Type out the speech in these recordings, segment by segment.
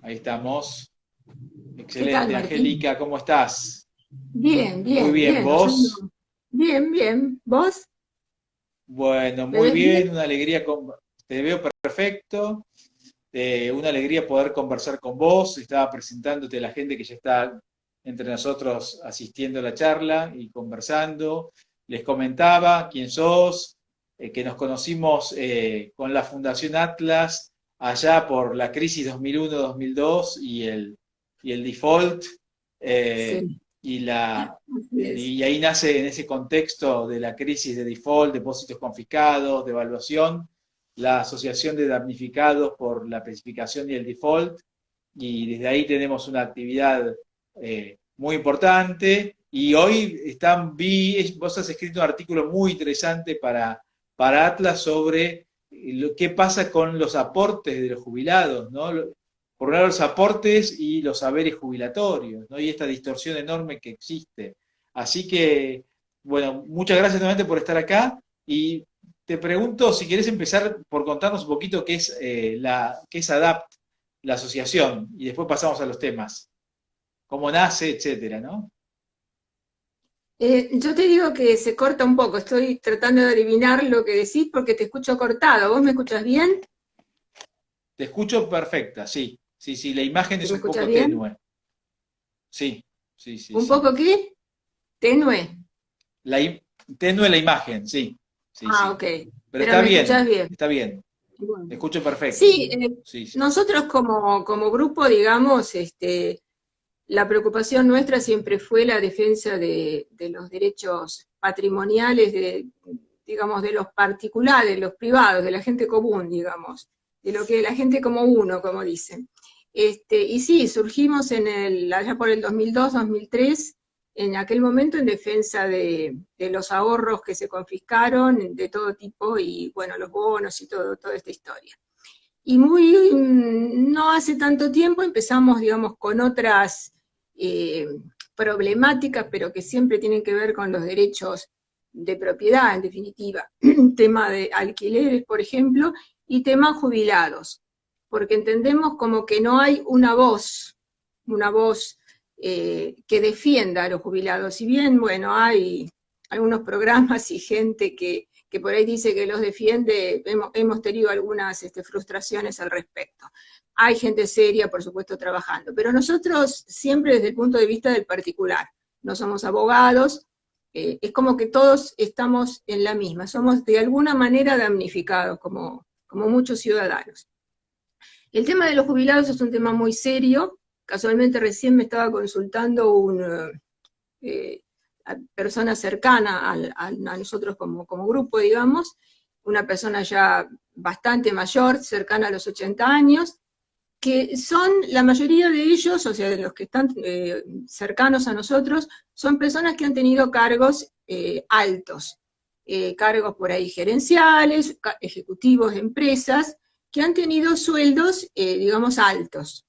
Ahí estamos. ¿Qué tal, Excelente, Martín? Angélica, ¿cómo estás? Bien, Muy bien, bien, bien. ¿vos? Bien, bien. ¿Vos? Bueno, ¿Me muy ves bien? bien, una alegría, te veo perfecto, una alegría poder conversar con vos. Estaba presentándote a la gente que ya está entre nosotros asistiendo a la charla y conversando. Les comentaba quién sos, que nos conocimos con la Fundación Atlas allá por la crisis 2001-2002 y el default. eh, Sí, y, la, así es. y ahí nace en ese contexto de la crisis de default, depósitos confiscados, devaluación, la Asociación de Damnificados por la Precipitación y el Default, y desde ahí tenemos una actividad muy importante. Y hoy vos has escrito un artículo muy interesante para Atlas sobre qué pasa con los aportes de los jubilados, ¿no? Por un lado los aportes y los saberes jubilatorios, ¿no? Y esta distorsión enorme que existe. Así que, bueno, muchas gracias nuevamente por estar acá y te pregunto si querés empezar por contarnos un poquito qué es ADAPT, la asociación, y después pasamos a los temas, cómo nace, etcétera, ¿no? Yo te digo que se corta un poco. Estoy tratando de adivinar lo que decís porque te escucho cortado. ¿Vos me escuchás bien? Te escucho perfecta, sí, sí, sí, la imagen es ¿Me un escuchás poco bien? tenue, sí, sí, sí, ¿Un sí. poco qué? Tenue. La, tenue la imagen, sí, sí, Ah, sí. ok. Pero Pero me escuchás bien. está bien, te Bueno. escucho perfecto, Sí, sí, sí. nosotros como grupo, digamos, la preocupación nuestra siempre fue la defensa de los derechos patrimoniales, digamos, de los particulares, los privados, de la gente común, digamos, de lo que la gente como uno, como dicen. Y sí, surgimos allá por el 2002, 2003, en aquel momento en defensa de los ahorros que se confiscaron de todo tipo y, bueno, los bonos y toda esta historia. Y no hace tanto tiempo empezamos, digamos, con otras eh, problemáticas, pero que siempre tienen que ver con los derechos de propiedad, en definitiva, tema de alquileres, por ejemplo, y temas jubilados, porque entendemos como que no hay una voz que defienda a los jubilados. Si bien, bueno, hay algunos programas y gente que por ahí dice que los defiende, hemos tenido algunas frustraciones al respecto. Hay gente seria, por supuesto, trabajando, pero nosotros siempre desde el punto de vista del particular, no somos abogados, es como que todos estamos en la misma, somos de alguna manera damnificados, como muchos ciudadanos. El tema de los jubilados es un tema muy serio, casualmente recién me estaba consultando eh, persona cercana a nosotros como grupo, digamos, una persona ya bastante mayor, cercana a los 80 años, que son, la mayoría de ellos, o sea, de los que están cercanos a nosotros, son personas que han tenido cargos altos, cargos por ahí gerenciales, ejecutivos de empresas, que han tenido sueldos, digamos, altos.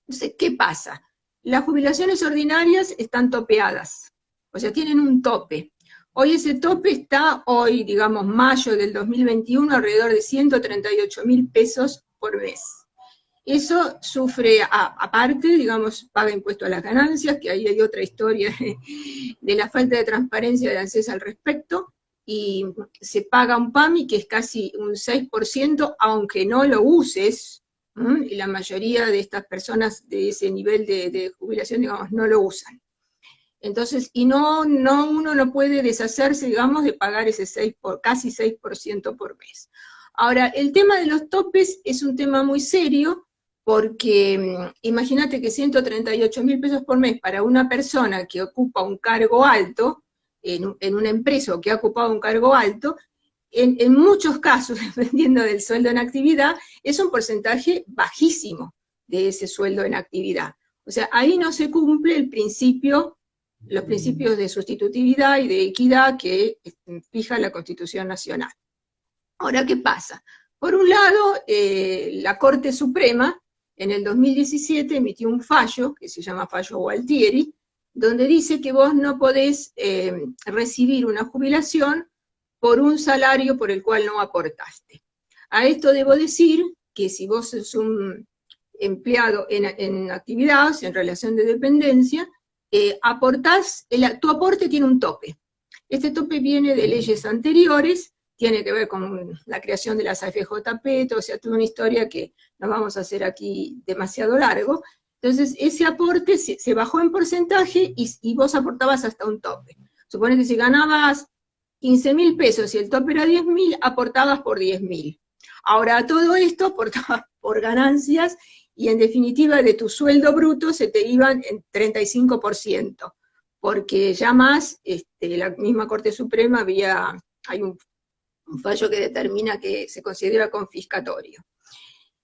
Entonces, ¿qué pasa? Las jubilaciones ordinarias están topeadas, o sea, tienen un tope. Hoy ese tope está, hoy, digamos, mayo del 2021, alrededor de 138.000 pesos por mes. Eso sufre, aparte, digamos, paga impuesto a las ganancias, que ahí hay otra historia de la falta de transparencia de ANSES al respecto, y se paga un PAMI que es casi un 6%, aunque no lo uses, y la mayoría de estas personas de ese nivel de jubilación, digamos, no lo usan. Entonces, y uno no puede deshacerse, digamos, de pagar ese casi 6% por mes. Ahora, el tema de los topes es un tema muy serio porque imagínate que 138.000 pesos por mes para una persona que ocupa un cargo alto, en una empresa o que ha ocupado un cargo alto, en muchos casos, dependiendo del sueldo en actividad, es un porcentaje bajísimo de ese sueldo en actividad. O sea, ahí no se cumple los principios de sustitutividad y de equidad que fija la Constitución Nacional. Ahora, ¿qué pasa? Por un lado, la Corte Suprema en el 2017 emitió un fallo, que se llama fallo Gualtieri, donde dice que vos no podés recibir una jubilación por un salario por el cual no aportaste. A esto debo decir que si vos sos empleado en actividades, en relación de dependencia, tu aporte tiene un tope. Este tope viene de leyes anteriores, tiene que ver con la creación de las AFJP, o sea, toda una historia que no vamos a hacer aquí demasiado largo. Entonces, ese aporte se bajó en porcentaje y vos aportabas hasta un tope. Supone que si ganabas 15.000 pesos y el tope era 10.000, aportabas por 10.000. Ahora, todo esto aportabas por ganancias y en definitiva de tu sueldo bruto se te iban en 35%, porque ya más, la misma Corte Suprema hay un fallo que determina que se considera confiscatorio.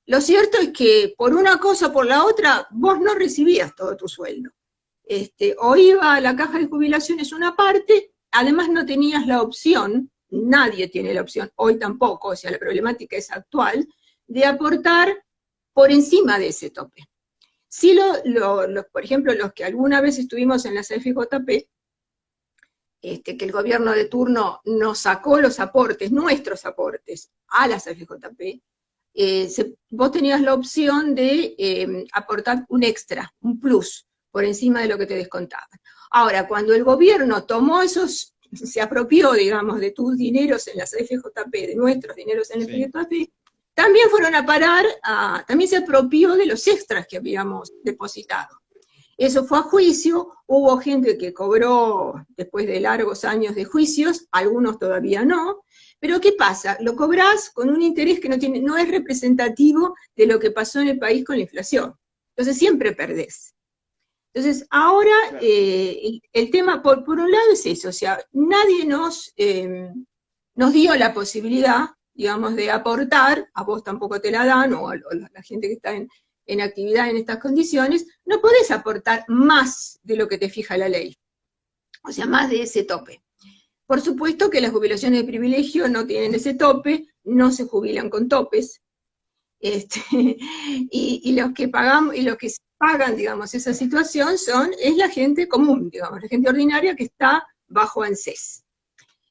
Lo cierto es que por una cosa o por la otra, vos no recibías todo tu sueldo. O iba a la caja de jubilaciones una parte, además no tenías la opción, nadie tiene la opción, hoy tampoco, o sea, la problemática es actual, de aportar por encima de ese tope. Sí, por ejemplo, los que alguna vez estuvimos en las FJP, que el gobierno de turno nos sacó los aportes, nuestros aportes, a las FJP, vos tenías la opción de aportar un extra, un plus, por encima de lo que te descontaban. Ahora, cuando el gobierno tomó se apropió, digamos, de tus dineros en las FJP, de nuestros dineros en las FJP, también fueron a parar, también se apropió de los extras que habíamos depositado. Eso fue a juicio, hubo gente que cobró después de largos años de juicios, algunos todavía no, pero ¿qué pasa? Lo cobrás con un interés que no es representativo de lo que pasó en el país con la inflación. Entonces siempre perdés. Entonces ahora el tema, por un lado es eso, o sea, nadie nos dio la posibilidad, digamos, de aportar, a vos tampoco te la dan, o a la gente que está en actividad en estas condiciones, no podés aportar más de lo que te fija la ley, o sea, más de ese tope. Por supuesto que las jubilaciones de privilegio no tienen ese tope, no se jubilan con topes, y los que pagamos, y los que pagan, digamos, esa situación es la gente común, digamos, la gente ordinaria que está bajo ANSES.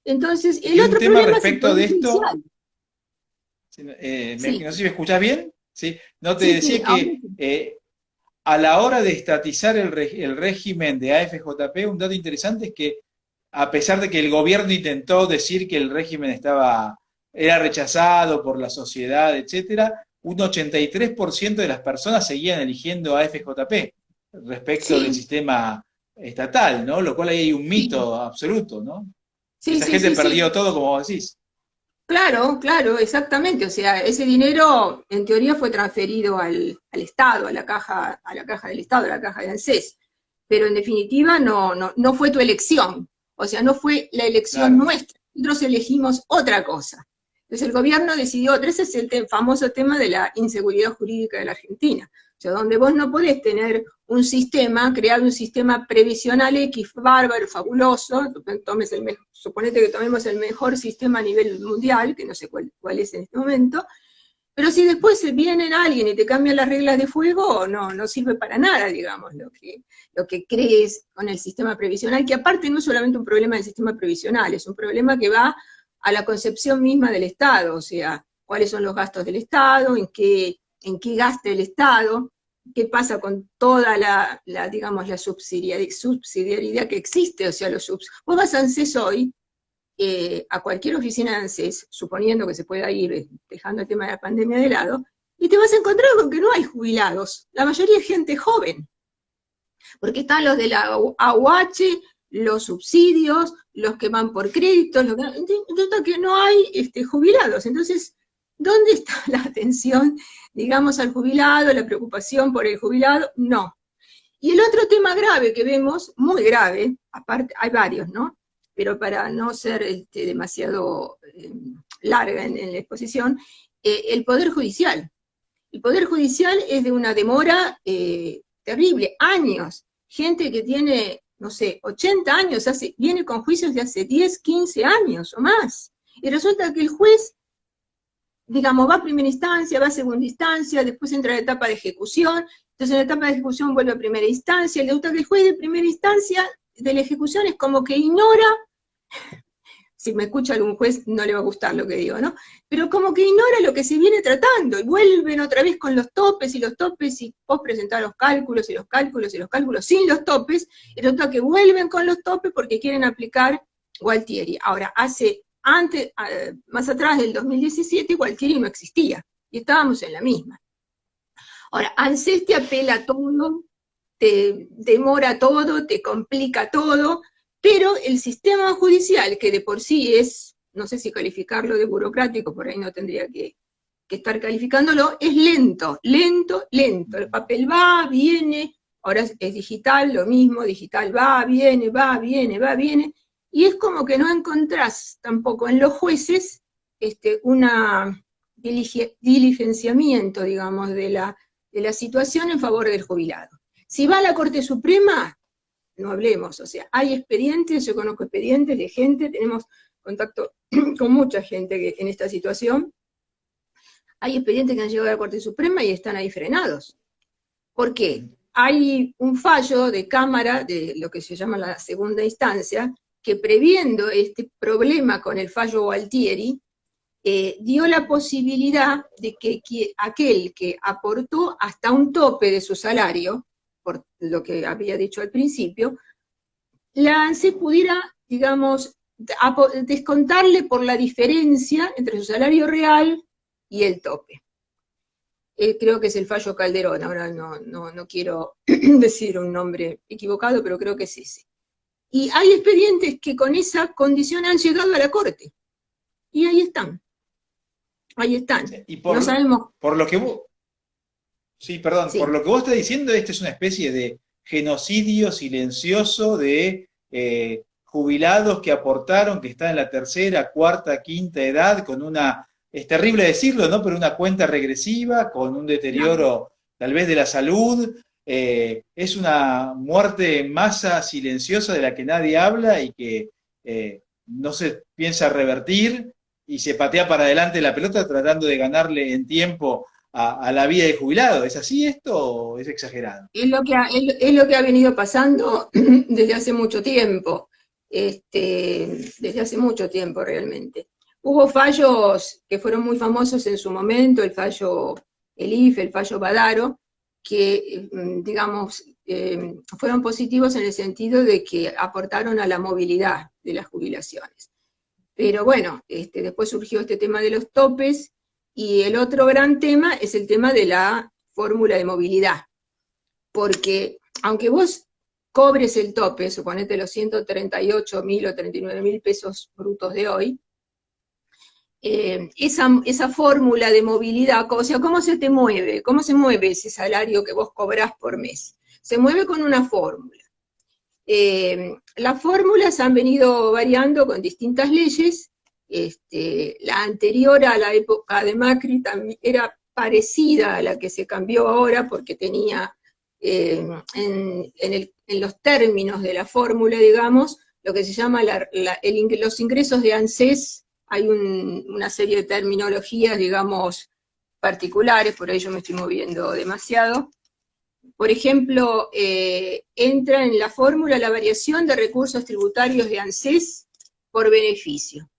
Entonces, el otro tema problema respecto es de esto, sí. no sé si me escuchás bien, ¿sí? No te Sí, decía sí, que a la hora de estatizar el régimen de AFJP, un dato interesante es que a pesar de que el gobierno intentó decir que el régimen era rechazado por la sociedad, etcétera, un 83% de las personas seguían eligiendo AFJP respecto del sistema estatal, ¿no? Lo cual ahí hay un mito absoluto, ¿no? Esa gente perdió todo, como vos decís. Claro, claro, exactamente. O sea, ese dinero en teoría fue transferido al Estado, a la caja del Estado, a la caja de ANSES. Pero en definitiva no fue tu elección. O sea, no fue la elección nuestra. Nosotros elegimos otra cosa. Entonces el gobierno decidió otra. Ese es el famoso tema de la inseguridad jurídica de la Argentina. O sea, donde vos no podés tener un sistema, crear un sistema previsional X bárbaro, fabuloso, suponete que tomemos el mejor sistema a nivel mundial, que no sé cuál es en este momento, pero si después viene alguien y te cambia las reglas de juego, no sirve para nada, digamos, lo que crees con el sistema previsional, que aparte no es solamente un problema del sistema previsional, es un problema que va a la concepción misma del Estado, o sea, cuáles son los gastos del Estado, en qué gasta el Estado, qué pasa con toda digamos, la subsidiariedad que existe, o sea, vos vas a ANSES hoy, a cualquier oficina de ANSES, suponiendo que se pueda ir dejando el tema de la pandemia de lado, y te vas a encontrar con que no hay jubilados, la mayoría es gente joven, porque están los de la AUH, los subsidios, los que van por créditos, entonces que no hay jubilados. Entonces, ¿dónde está la atención, digamos, al jubilado, la preocupación por el jubilado? No. Y el otro tema grave que vemos, muy grave, aparte, hay varios, ¿no? Pero para no ser demasiado larga en la exposición, el Poder Judicial. El Poder Judicial es de una demora terrible, años. Gente que tiene, no sé, 80 años, viene con juicios de hace 10, 15 años o más. Y resulta que el juez, digamos, va a primera instancia, va a segunda instancia, después entra a la etapa de ejecución, entonces en la etapa de ejecución vuelve a primera instancia, y le gusta que el juez de primera instancia de la ejecución es como que ignora, si me escucha algún juez no le va a gustar lo que digo, ¿no? Pero como que ignora lo que se viene tratando, y vuelven otra vez con los topes, y vos presentás los cálculos, y los cálculos, y los cálculos sin los topes, y resulta que vuelven con los topes porque quieren aplicar Gualtieri. Ahora, más atrás del 2017, Gualtieri no existía, y estábamos en la misma. Ahora, ANSES te apela a todo, te demora todo, te complica todo, pero el sistema judicial, que de por sí es, no sé si calificarlo de burocrático, por ahí no tendría que estar calificándolo, es lento, lento, lento. El papel va, viene, ahora es digital, lo mismo, digital va, viene, va, viene, va, viene, y es como que no encontrás tampoco en los jueces una diligenciamiento, digamos, de la situación en favor del jubilado. Si va a la Corte Suprema, no hablemos, o sea, hay expedientes, yo conozco expedientes de gente, tenemos contacto con mucha gente en esta situación, hay expedientes que han llegado a la Corte Suprema y están ahí frenados. ¿Por qué? Hay un fallo de Cámara, de lo que se llama la segunda instancia, que previendo este problema con el fallo Gualtieri, dio la posibilidad de que aquel que aportó hasta un tope de su salario, por lo que había dicho al principio, la ANSES pudiera, digamos, descontarle por la diferencia entre su salario real y el tope. Creo que es el fallo Calderón, ahora no quiero decir un nombre equivocado, pero creo que es ese. Y hay expedientes que con esa condición han llegado a la Corte. Y ahí están. Ahí están. Y no sabemos. Por lo que vos... Sí, perdón, Sí. por lo que vos estás diciendo, esta es una especie de genocidio silencioso de jubilados que aportaron, que están en la tercera, cuarta, quinta edad, con una, es terrible decirlo, ¿no? Pero una cuenta regresiva, con un deterioro tal vez de la salud, es una muerte en masa silenciosa de la que nadie habla y que no se piensa revertir y se patea para adelante la pelota tratando de ganarle en tiempo a la vida de jubilado. ¿Es así esto o es exagerado? Es lo que ha venido pasando desde hace mucho tiempo, desde hace mucho tiempo realmente. Hubo fallos que fueron muy famosos en su momento, el fallo Elif, el fallo Badaro, que, digamos, fueron positivos en el sentido de que aportaron a la movilidad de las jubilaciones. Pero bueno, después surgió este tema de los topes, y el otro gran tema es el tema de la fórmula de movilidad, porque aunque vos cobres el tope, suponete los 138.000 o 39.000 pesos brutos de hoy, esa fórmula de movilidad, o sea, ¿cómo se te mueve? ¿Cómo se mueve ese salario que vos cobrás por mes? Se mueve con una fórmula. Las fórmulas han venido variando con distintas leyes. La anterior a la época de Macri también era parecida a la que se cambió ahora, porque tenía en los términos de la fórmula, digamos, lo que se llama los ingresos de ANSES. Hay una serie de terminologías, digamos, particulares, por ahí yo me estoy moviendo demasiado. Por ejemplo, entra en la fórmula la variación de recursos tributarios de ANSES por beneficio.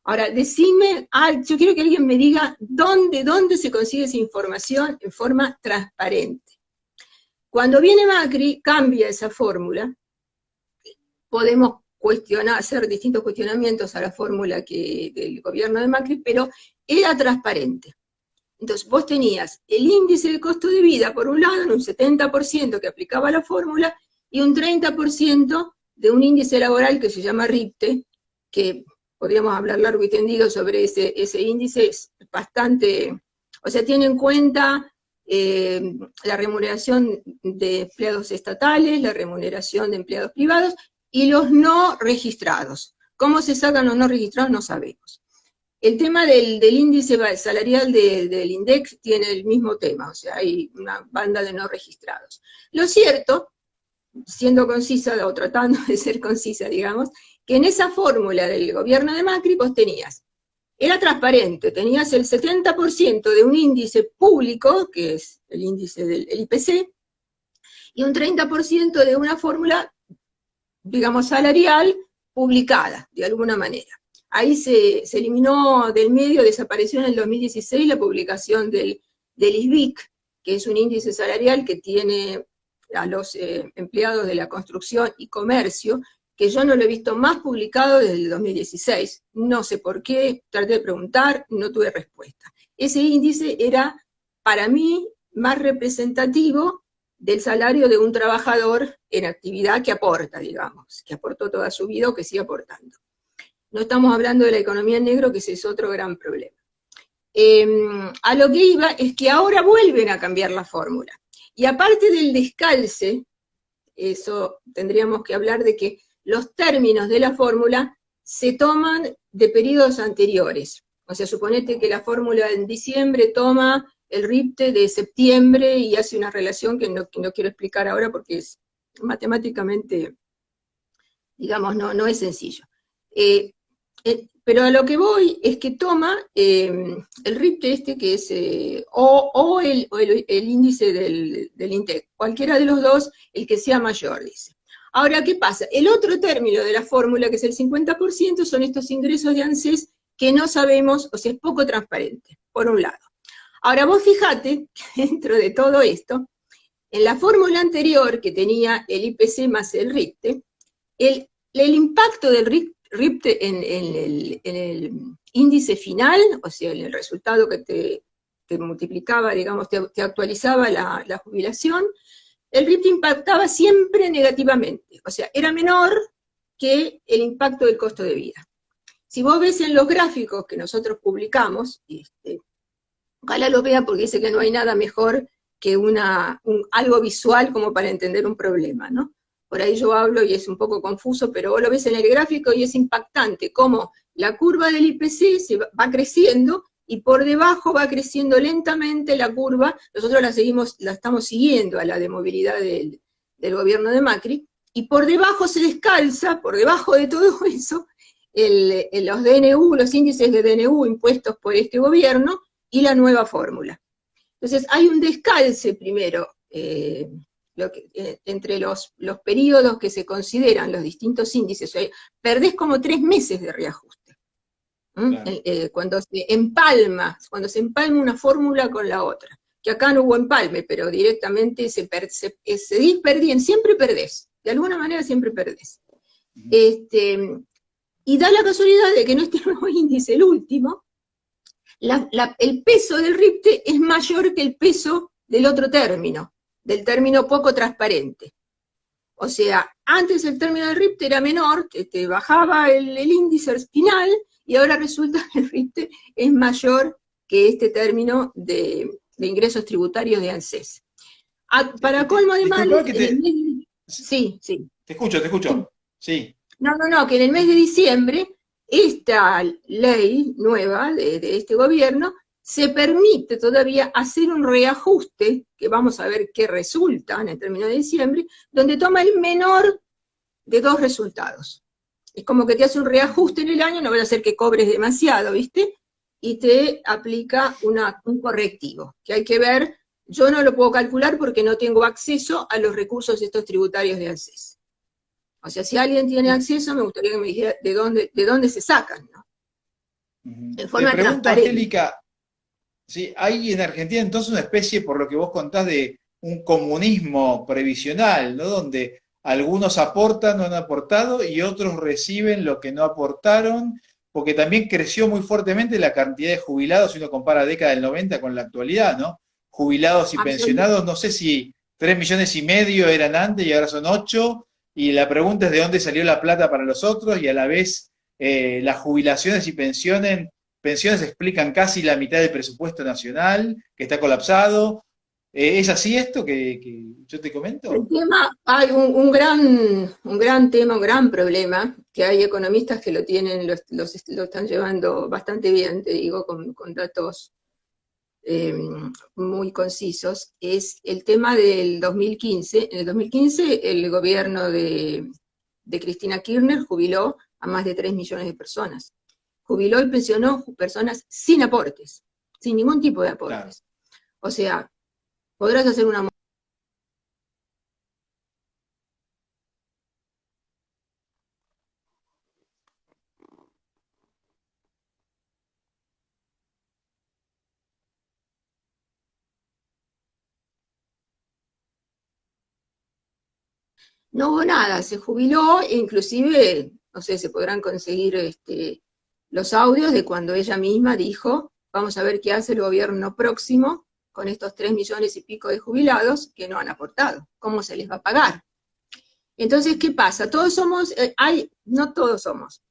Ahora, decime, yo quiero que alguien me diga dónde se consigue esa información en forma transparente. Cuando viene Macri, cambia esa fórmula, podemos hacer distintos cuestionamientos a la fórmula del gobierno de Macri, pero era transparente. Entonces, vos tenías el índice de costo de vida, por un lado, en un 70% que aplicaba la fórmula, y un 30% de un índice laboral que se llama RIPTE, que podríamos hablar largo y tendido sobre ese índice, es bastante, o sea, tiene en cuenta la remuneración de empleados estatales, la remuneración de empleados privados, y los no registrados. ¿Cómo se sacan los no registrados? No sabemos. El tema del índice salarial del INDEC tiene el mismo tema, o sea, hay una banda de no registrados. Lo cierto, siendo concisa, o tratando de ser concisa, digamos, que en esa fórmula del gobierno de Macri vos era transparente, tenías el 70% de un índice público, que es el índice del IPC, y un 30% de una fórmula, digamos, salarial, publicada, de alguna manera. ahí se eliminó del medio, desapareció en el 2016 la publicación del ISBIC, que es un índice salarial que tiene a los empleados de la construcción y comercio, que yo no lo he visto más publicado desde el 2016. No sé por qué, traté de preguntar, no tuve respuesta. Ese índice era, para mí, más representativo del salario de un trabajador en actividad que aporta, digamos, que aportó toda su vida o que sigue aportando. No estamos hablando de la economía en negro, que ese es otro gran problema. A lo que iba es que ahora vuelven a cambiar la fórmula. Y aparte del descalce, eso tendríamos que hablar de que los términos de la fórmula se toman de periodos anteriores. O sea, suponete que la fórmula en diciembre toma el RIPTE de septiembre y hace una relación que no quiero explicar ahora porque es matemáticamente, digamos, no es sencillo. Pero a lo que voy es que toma el RIPTE este, que es o el índice del INTEC, cualquiera de los dos, el que sea mayor, dice. Ahora, ¿qué pasa? El otro término de la fórmula, que es el 50%, son estos ingresos de ANSES que no sabemos, o sea, es poco transparente, por un lado. Ahora, vos fijate, dentro de todo esto, en la fórmula anterior, que tenía el IPC más el RIPTE, el impacto del RIPTE en el índice final, o sea, en el resultado que te multiplicaba, digamos, te actualizaba la jubilación, el RIPTE impactaba siempre negativamente, o sea, era menor que el impacto del costo de vida. Si vos ves en los gráficos que nosotros publicamos, ojalá lo vea porque dice que no hay nada mejor que algo visual como para entender un problema, ¿no? Por ahí yo hablo y es un poco confuso, pero vos lo ves en el gráfico y es impactante cómo la curva del IPC va creciendo y por debajo va creciendo lentamente la curva. Nosotros la estamos siguiendo a la de movilidad del gobierno de Macri, y por debajo se descalza, por debajo de todo eso, los DNU, los índices de DNU impuestos por este gobierno y la nueva fórmula. Entonces hay un descalce primero, entre los periodos que se consideran los distintos índices. O sea, perdés como 3 meses de reajuste. Claro. Cuando se empalma una fórmula con la otra, que acá no hubo empalme, pero directamente seguís perdiendo, siempre perdés, de alguna manera siempre perdés. Y da la casualidad de que en este nuevo índice, el último, el peso del RIPTE es mayor que el peso del otro término, del término poco transparente. O sea, antes el término del RIPTE era menor, te bajaba el índice final, y ahora resulta que el RIPTE es mayor que este término de ingresos tributarios de ANSES. Para colmo de males, sí. Te escucho, sí. No, que en el mes de diciembre, esta ley nueva de este gobierno se permite todavía hacer un reajuste, que vamos a ver qué resulta en el término de diciembre, donde toma el menor de 2 resultados. Es como que te hace un reajuste en el año, no va a hacer que cobres demasiado, ¿viste? Y te aplica un correctivo, que hay que ver. Yo no lo puedo calcular porque no tengo acceso a los recursos estos tributarios de ANSES. O sea, si alguien tiene acceso, me gustaría que me dijera de dónde se sacan, ¿no? En forma transparente. Te pregunto, Angélica, ¿sí? Hay en Argentina entonces una especie, por lo que vos contás, de un comunismo previsional, ¿no? Donde algunos aportan o han aportado y otros reciben lo que no aportaron, porque también creció muy fuertemente la cantidad de jubilados, si uno compara la década del 90 con la actualidad, ¿no? Jubilados y pensionados, no sé si 3,5 millones eran antes y ahora son 8, y la pregunta es de dónde salió la plata para los otros, y a la vez las jubilaciones y pensiones explican casi la mitad del presupuesto nacional, que está colapsado. ¿Es así esto que yo te comento? El tema, hay un gran tema, un gran problema, que hay economistas que lo tienen, lo están llevando bastante bien, te digo, con datos muy concisos, es el tema del 2015. En el 2015 el gobierno de Cristina Kirchner jubiló a más de 3 millones de personas. Jubiló y pensionó personas sin aportes, sin ningún tipo de aportes. Claro. O sea, podrás hacer una... no hubo nada, se jubiló, e inclusive, no sé, se podrán conseguir los audios de cuando ella misma dijo, vamos a ver qué hace el gobierno próximo con estos 3 millones y pico de jubilados que no han aportado, cómo se les va a pagar. Entonces, ¿qué pasa? Todos somos, no todos somos,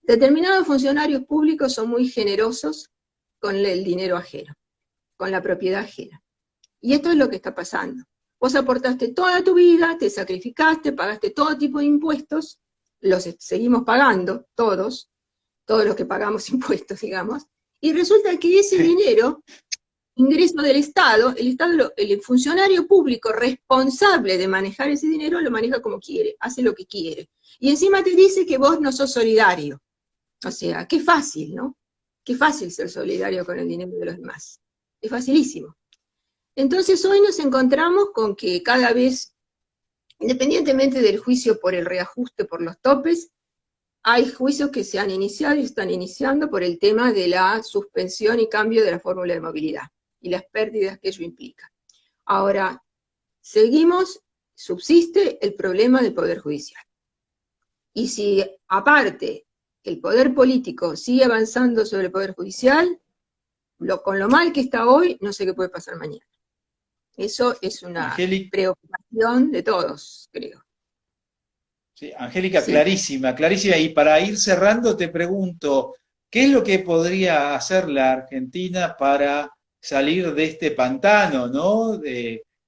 determinados funcionarios públicos son muy generosos con el dinero ajeno, con la propiedad ajena. Y esto es lo que está pasando. Vos aportaste toda tu vida, te sacrificaste, pagaste todo tipo de impuestos, los seguimos pagando, todos los que pagamos impuestos, digamos, y resulta que ese dinero, ingreso del Estado, el funcionario público responsable de manejar ese dinero lo maneja como quiere, hace lo que quiere. Y encima te dice que vos no sos solidario. O sea, qué fácil, ¿no? Qué fácil ser solidario con el dinero de los demás. Es facilísimo. Entonces hoy nos encontramos con que cada vez, independientemente del juicio por el reajuste, por los topes, hay juicios que se han iniciado y están iniciando por el tema de la suspensión y cambio de la fórmula de movilidad y las pérdidas que ello implica. Ahora, subsiste el problema del Poder Judicial. Y si aparte el Poder Político sigue avanzando sobre el Poder Judicial, con lo mal que está hoy, no sé qué puede pasar mañana. Eso es una preocupación de todos, creo. Sí, Angélica, sí. Clarísima, clarísima. Y para ir cerrando, te pregunto, ¿qué es lo que podría hacer la Argentina para salir de este pantano, ¿no?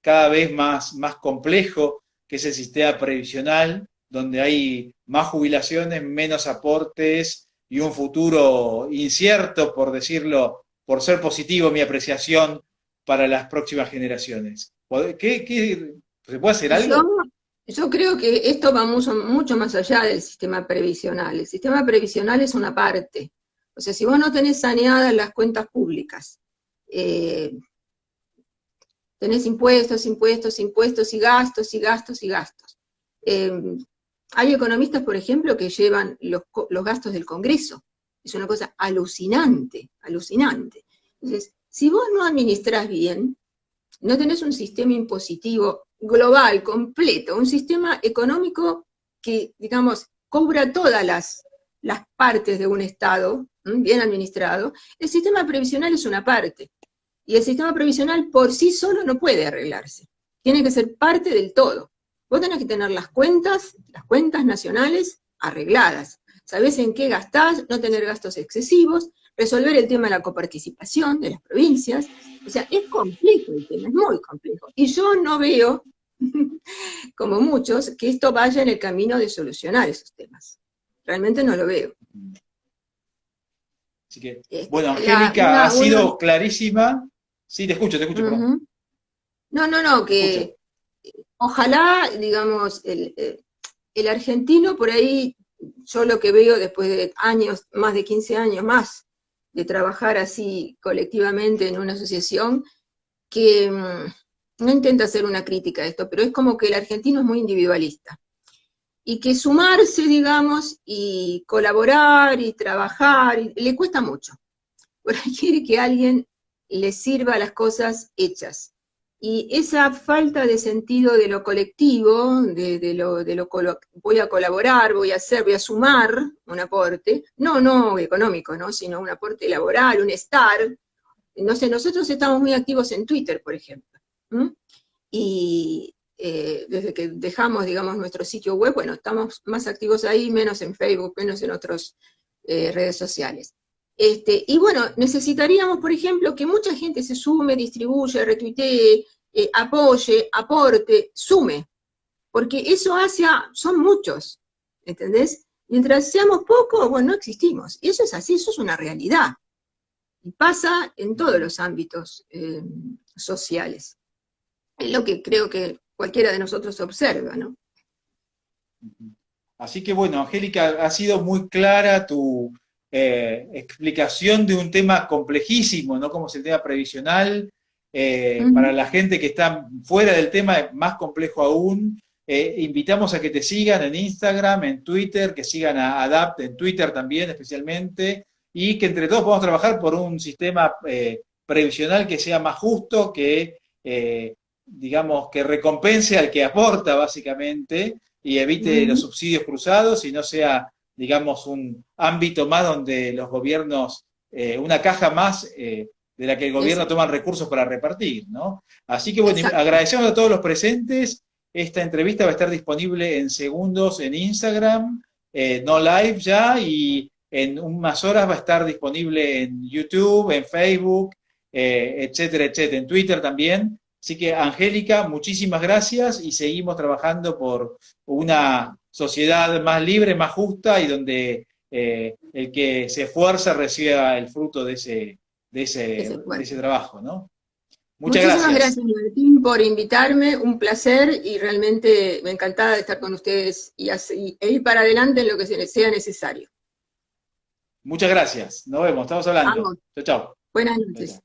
Cada vez más complejo, que es el sistema previsional, donde hay más jubilaciones, menos aportes y un futuro incierto, por decirlo, por ser positivo mi apreciación para las próximas generaciones? ¿Se puede hacer algo? Yo creo que esto va mucho más allá del sistema previsional. El sistema previsional es una parte. O sea, si vos no tenés saneadas las cuentas públicas, tenés impuestos, impuestos, impuestos y gastos y gastos y gastos. Hay economistas, por ejemplo, que llevan los gastos del Congreso. Es una cosa alucinante, alucinante. Entonces, si vos no administrás bien, no tenés un sistema impositivo global, completo, un sistema económico que, digamos, cubra todas las partes de un Estado, bien administrado, el sistema previsional es una parte. Y el sistema previsional por sí solo no puede arreglarse. Tiene que ser parte del todo. Vos tenés que tener las cuentas nacionales arregladas. Sabés en qué gastás, no tener gastos excesivos, resolver el tema de la coparticipación de las provincias. O sea, es complejo el tema, es muy complejo. Y yo no veo, como muchos, que esto vaya en el camino de solucionar esos temas. Realmente no lo veo. Así que, bueno, Angélica, ha sido clarísima. Sí, te escucho, perdón. No, que ojalá, digamos, el argentino por ahí, yo lo que veo después de años, más de 15 años más, de trabajar así colectivamente en una asociación, que no intenta hacer una crítica a esto, pero es como que el argentino es muy individualista. Y que sumarse, digamos, y colaborar y trabajar, le cuesta mucho. Por ahí quiere que alguien le sirva las cosas hechas. Y esa falta de sentido de lo colectivo, voy a colaborar, voy a sumar un aporte, no económico, ¿no? Sino un aporte laboral, un estar. No sé, nosotros estamos muy activos en Twitter, por ejemplo. Y desde que dejamos, digamos, nuestro sitio web, bueno, estamos más activos ahí, menos en Facebook, menos en otras redes sociales. Y bueno, necesitaríamos, por ejemplo, que mucha gente se sume, distribuya, retuitee, apoye, aporte, sume, porque eso son muchos, ¿entendés? Mientras seamos pocos, bueno, no existimos, y eso es así, eso es una realidad, y pasa en todos los ámbitos sociales. Es lo que creo que cualquiera de nosotros observa, ¿no? Así que bueno, Angélica, ha sido muy clara tu explicación de un tema complejísimo, ¿no? Como es el tema previsional. Para la gente que está fuera del tema, más complejo aún. Invitamos a que te sigan en Instagram, en Twitter, que sigan a ADAPT en Twitter también especialmente, y que entre todos podamos trabajar por un sistema previsional que sea más justo, que digamos, que recompense al que aporta, básicamente, y evite los subsidios cruzados y no sea, digamos, un ámbito más donde los gobiernos, una caja más de la que el gobierno toma recursos para repartir, ¿no? Así que bueno, agradecemos a todos los presentes. Esta entrevista va a estar disponible en segundos en Instagram, no live ya, y en unas horas va a estar disponible en YouTube, en Facebook, etcétera, etcétera, en Twitter también. Así que, Angélica, muchísimas gracias y seguimos trabajando por una sociedad más libre, más justa y donde el que se esfuerza reciba el fruto de ese trabajo, ¿no? Muchísimas gracias, Martín, por invitarme, un placer y realmente me encantaba de estar con ustedes e ir para adelante en lo que sea necesario. Muchas gracias, nos vemos, estamos hablando. Vamos. Chao, chao. Buenas noches.